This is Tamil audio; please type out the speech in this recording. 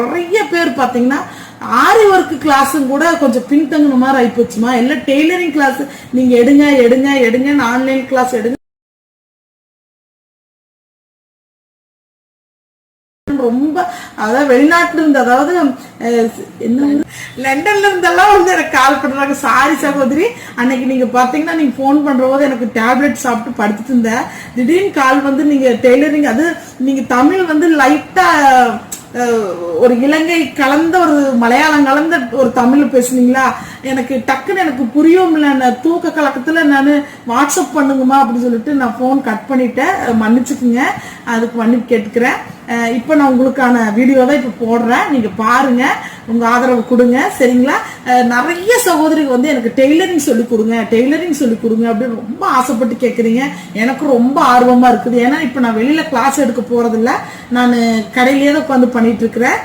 நிறைய பேர் பாத்தீங்கன்னா ஆரி ஒர்க் கிளாஸும் கூட கொஞ்சம் பின்தங்கின மாதிரி ஆயிப்போச்சுமா. எல்லாம் டெய்லரிங் கிளாஸ் நீங்க எடுங்க எடுங்க எடுங்க, ஆன்லைன் கிளாஸ் எடுங்க, ரொம்ப அதாவது வெளிநாட்டுல இருந்து, அதாவது என்ன லண்டன்ல இருந்தெல்லாம் வந்து எனக்கு கால் பண்றாங்க. சாரி சகோதரி, அன்னைக்கு நீங்க பாத்தீங்கன்னா நீங்க போன் பண்ற போது எனக்கு டேப்லெட் சாப்பிட்டு படுத்துட்டு இருந்தேன். திடீர்னு கால் வந்து நீங்க டெய்லரிங், அது நீங்க தமிழ் வந்து லைட்டா ஒரு இலங்கை கலந்த ஒரு மலையாளம் கலந்த ஒரு தமிழ் பேசுனீங்களா, எனக்கு டக்குன்னு எனக்கு புரியும் இல்ல. தூக்க கலக்கத்துல நான் வாட்ஸ்அப் பண்ணுங்கம்மா அப்படின்னு சொல்லிட்டு நான் போன் கட் பண்ணிட்டேன். மன்னிச்சுக்குங்க, அதுக்கு மன்னிப்பு கேட்டுக்கிறேன். இப்ப நான் உங்களுக்கான வீடியோ தான் இப்ப போடுறேன், நீங்க பாருங்க, உங்க ஆதரவு கொடுங்க சரிங்களா. நிறைய சகோதரிகள் வந்து எனக்கு டெய்லரிங் சொல்லி கொடுங்க, டெய்லரிங் சொல்லி கொடுங்க அப்படின்னு ரொம்ப ஆசைப்பட்டு கேக்குறீங்க. எனக்கு ரொம்ப ஆர்வமா இருக்குது. ஏன்னா இப்ப நான் வெளியில கிளாஸ் எடுக்க போறது இல்ல, நான் கடையிலேயே தான் உட்காந்து பண்ணிட்டு இருக்கிறேன்.